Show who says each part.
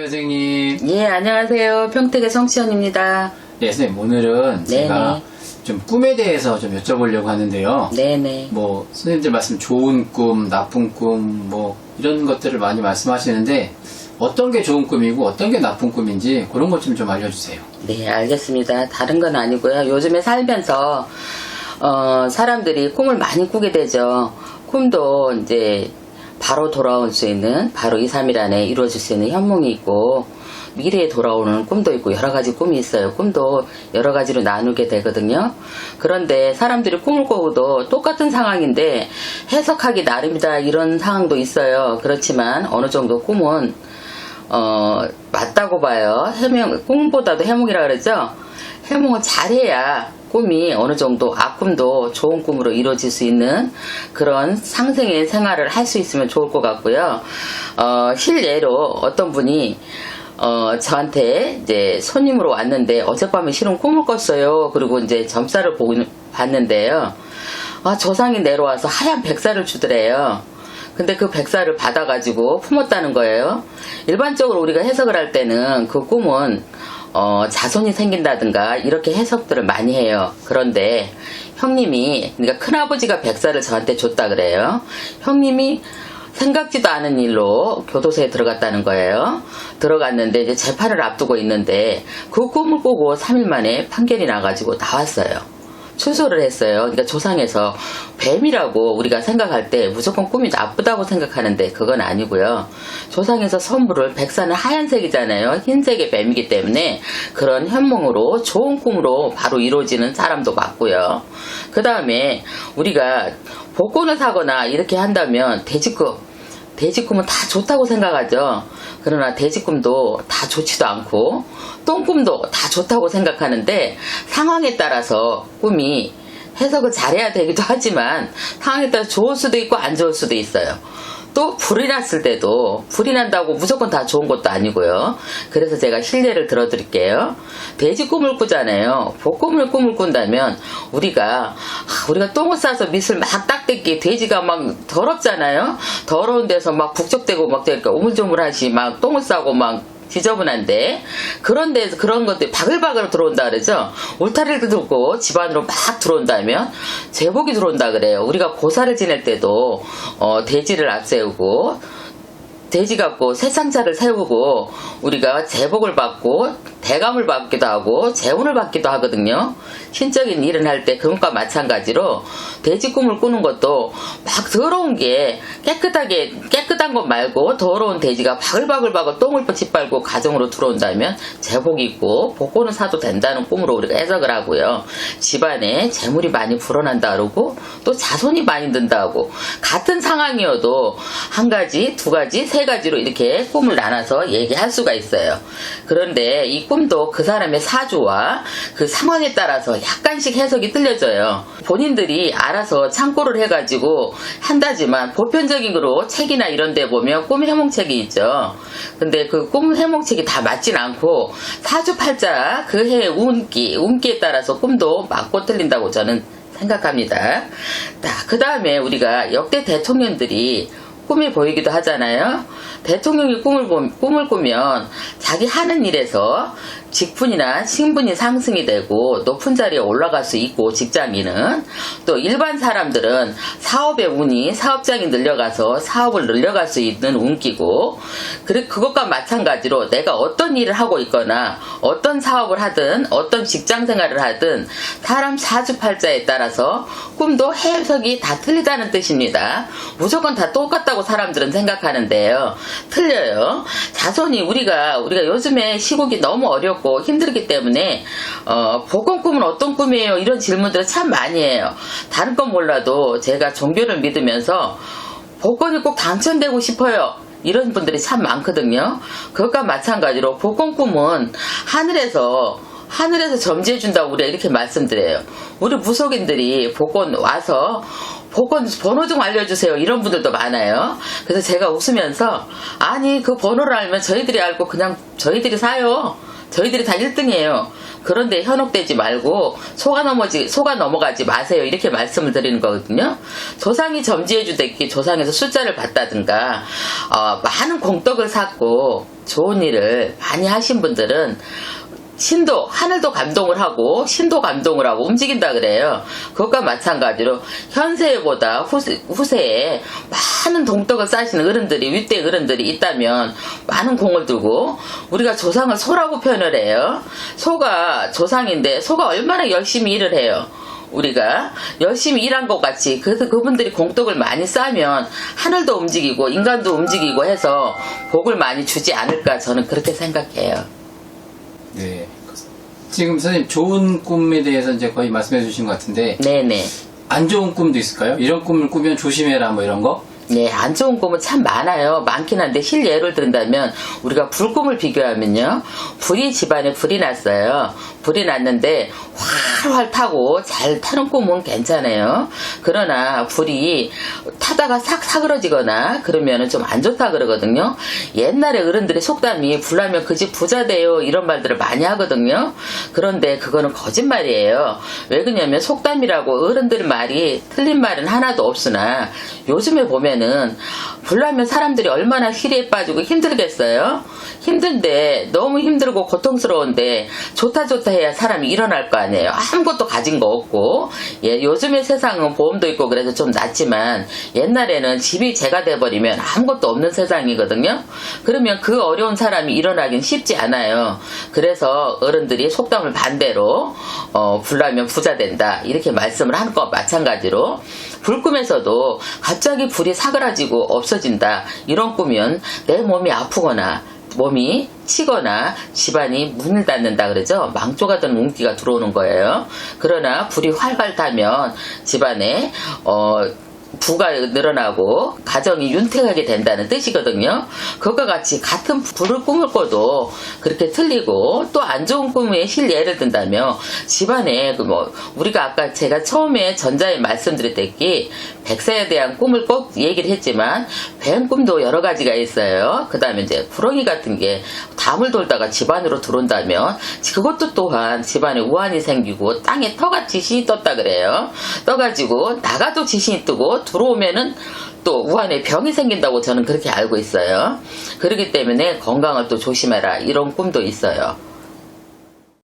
Speaker 1: 선생님.
Speaker 2: 예, 안녕하세요. 평택의 성시연입니다.
Speaker 1: 네, 선생님, 오늘은 제가 좀 꿈에 대해서 좀 여쭤보려고 하는데요.
Speaker 2: 네네.
Speaker 1: 뭐, 선생님들 말씀 좋은 꿈, 나쁜 꿈, 뭐, 이런 것들을 많이 말씀하시는데, 어떤 게 좋은 꿈이고, 어떤 게 나쁜 꿈인지, 그런 것 좀 알려주세요.
Speaker 2: 네, 알겠습니다. 다른 건 아니고요. 요즘에 살면서, 사람들이 꿈을 많이 꾸게 되죠. 꿈도 이제, 바로 돌아올 수 있는, 바로 2, 3일 안에 이루어질 수 있는 현몽이 있고, 미래에 돌아오는 꿈도 있고 여러 가지 꿈이 있어요. 꿈도 여러 가지로 나누게 되거든요. 그런데 사람들이 꿈을 꾸고도 똑같은 상황인데 해석하기 나름이다 이런 상황도 있어요. 그렇지만 어느 정도 꿈은 맞다고 봐요. 꿈보다도 해몽이라 그러죠. 해몽을 잘해야 꿈이 어느 정도 악꿈도 좋은 꿈으로 이루어질 수 있는 그런 상생의 생활을 할 수 있으면 좋을 것 같고요. 실례로 어떤 분이 저한테 이제 손님으로 왔는데 어젯밤에 실은 꿈을 꿨어요. 그리고 이제 점사를 봤는데요. 조상이 내려와서 하얀 백사를 주더래요. 근데 그 백사를 받아가지고 품었다는 거예요. 일반적으로 우리가 해석을 할 때는 그 꿈은 자손이 생긴다든가 이렇게 해석들을 많이 해요. 그런데 형님이, 그러니까 큰아버지가 백사를 저한테 줬다 그래요. 형님이 생각지도 않은 일로 교도소에 들어갔다는 거예요. 들어갔는데 이제 재판을 앞두고 있는데 그 꿈을 꾸고 3일 만에 판결이 나가지고 나왔어요. 출소를 했어요. 그러니까 조상에서 뱀이라고 우리가 생각할 때 무조건 꿈이 나쁘다고 생각하는데 그건 아니고요. 조상에서 선물을, 백사는 하얀색이잖아요. 흰색의 뱀이기 때문에 그런 현몽으로 좋은 꿈으로 바로 이루어지는 사람도 맞고요. 그 다음에 우리가 복권을 사거나 이렇게 한다면 돼지꿈은 다 좋다고 생각하죠. 그러나 돼지꿈도 다 좋지도 않고 똥꿈도 다 좋다고 생각하는데 상황에 따라서 꿈이 해석을 잘해야 되기도 하지만 상황에 따라 좋을 수도 있고 안 좋을 수도 있어요. 또 불이 났을 때도 불이 난다고 무조건 다 좋은 것도 아니고요. 그래서 제가 실례를 들어드릴게요. 돼지 꿈을 꾸잖아요. 복꿈을 꿈을 꾼다면 우리가 똥을 싸서 밑을 막 닦기, 돼지가 막 더럽잖아요. 더러운 데서 막 북적대고 막 되니까 오물조물하시 막 똥을 싸고 막 지저분한데 그런 데서 그런 것들이 바글바글 들어온다 그러죠. 울타리를 들고 집안으로 막 들어온다면 제복이 들어온다 그래요. 우리가 고사를 지낼 때도 돼지를 앞세우고 돼지 갖고 세상자를 세우고 우리가 제복을 받고 대감을 받기도 하고 재운을 받기도 하거든요. 신적인 일을 할 때 그것과 마찬가지로 돼지 꿈을 꾸는 것도 막 더러운 게 깨끗한 것 말고 더러운 돼지가 바글바글 똥을 짓밟고 가정으로 들어온다면 제복이 있고 복권을 사도 된다는 꿈으로 우리가 해석을 하고요. 집안에 재물이 많이 불어난다 그러고 또 자손이 많이 든다고 같은 상황이어도 한 가지, 두 가지, 세 가지로 이렇게 꿈을 나눠서 얘기할 수가 있어요. 그런데 이 꿈도 그 사람의 사주와 그 상황에 따라서 약간씩 해석이 틀려져요. 본인들이 알아서 참고를 해가지고 한다지만 보편적인 거로 책이나 이런 데 보면 꿈 해몽책이 있죠. 근데 그 꿈 해몽책이 다 맞진 않고 사주팔자 그 해의 운기에 따라서 꿈도 맞고 틀린다고 저는 생각합니다. 그 다음에 우리가 역대 대통령들이 꿈이 보이기도 하잖아요. 대통령이 꿈을 꾸면 자기 하는 일에서 직분이나 신분이 상승이 되고 높은 자리에 올라갈 수 있고 직장인은 또 일반 사람들은 사업의 운이 사업장이 늘려가서 사업을 늘려갈 수 있는 운기고 그것과 마찬가지로 내가 어떤 일을 하고 있거나 어떤 사업을 하든 어떤 직장 생활을 하든 사람 사주팔자에 따라서 꿈도 해석이 다 틀리다는 뜻입니다. 무조건 다 똑같다고 사람들은 생각하는데요. 틀려요. 자손이 우리가 요즘에 시국이 너무 어렵고 힘들기 때문에 복권 꿈은 어떤 꿈이에요? 이런 질문들을 참 많이 해요. 다른 건 몰라도 제가 종교를 믿으면서 복권이 꼭 당첨되고 싶어요. 이런 분들이 참 많거든요. 그것과 마찬가지로 복권 꿈은 하늘에서 점지해준다고 우리가 이렇게 말씀드려요. 우리 무속인들이 복권 와서 복권 번호 좀 알려주세요. 이런 분들도 많아요. 그래서 제가 웃으면서 아니 그 번호를 알면 저희들이 알고 그냥 저희들이 사요. 저희들이 다 1등이에요. 그런데 현혹되지 말고 속아 넘어가지 마세요. 이렇게 말씀을 드리는 거거든요. 조상이 점지해 주듯이 조상에서 숫자를 봤다든가 많은 공덕을 쌓고 좋은 일을 많이 하신 분들은 하늘도 감동을 하고 신도 감동을 하고 움직인다 그래요. 그것과 마찬가지로 현세보다 후세에 많은 동덕을 쌓으시는 어른들이, 윗대 어른들이 있다면 많은 공을 들고, 우리가 조상을 소라고 표현을 해요. 소가 조상인데 소가 얼마나 열심히 일을 해요. 우리가 열심히 일한 것 같이 그분들이 공덕을 많이 쌓으면 하늘도 움직이고 인간도 움직이고 해서 복을 많이 주지 않을까, 저는 그렇게 생각해요.
Speaker 1: 네. 지금 선생님 좋은 꿈에 대해서 이제 거의 말씀해 주신 것 같은데,
Speaker 2: 네네.
Speaker 1: 안 좋은 꿈도 있을까요? 이런 꿈을 꾸면 조심해라 뭐 이런 거?
Speaker 2: 네, 안 좋은 꿈은 참 많아요. 많긴 한데 실예를 든다면 우리가 불꿈을 비교하면요. 집안에 불이 났어요. 불이 났는데 활활 타고 잘 타는 꿈은 괜찮아요. 그러나 불이 타다가 싹 사그러지거나 그러면 좀 안 좋다 그러거든요. 옛날에 어른들의 속담이 불나면 그 집 부자 돼요 이런 말들을 많이 하거든요. 그런데 그거는 거짓말이에요. 왜 그러냐면 속담이라고 어른들 말이 틀린 말은 하나도 없으나 요즘에 보면 불나면 사람들이 얼마나 희리에 빠지고 힘들겠어요? 힘든데, 너무 힘들고 고통스러운데 좋다 해야 사람이 일어날 거 아니에요. 아무것도 가진 거 없고, 요즘의 세상은 보험도 있고 그래서 좀 낫지만 옛날에는 집이 재가 돼버리면 아무것도 없는 세상이거든요. 그러면 그 어려운 사람이 일어나긴 쉽지 않아요. 그래서 어른들이 속담을 반대로 불나면 부자 된다 이렇게 말씀을 하는 것과 마찬가지로 불꿈에서도 갑자기 불이 사그라지고 없어진다 이런 꿈이면 내 몸이 아프거나 몸이 치거나 집안이 문을 닫는다 그러죠. 망조가 든 운기가 들어오는 거예요. 그러나 불이 활활 타면 집안에 부가 늘어나고 가정이 윤택하게 된다는 뜻이거든요. 그것과 같이 같은 불을 꿈을 꿔도 그렇게 틀리고, 또 안 좋은 꿈의 실예를 든다면 집안에 우리가 아까 제가 처음에 전자에 말씀드렸듯이 백세에 대한 꿈을 꼭 얘기를 했지만 뱀 꿈도 여러 가지가 있어요. 그 다음에 이제 구렁이 같은 게 담을 돌다가 집안으로 들어온다면 그것도 또한 집안에 우환이 생기고 땅에 터같이 신이 떴다 그래요. 떠가지고 나가도 지신이 뜨고 들어오면은 또 우한에 병이 생긴다고 저는 그렇게 알고 있어요. 그렇기 때문에 건강을 또 조심해라 이런 꿈도 있어요.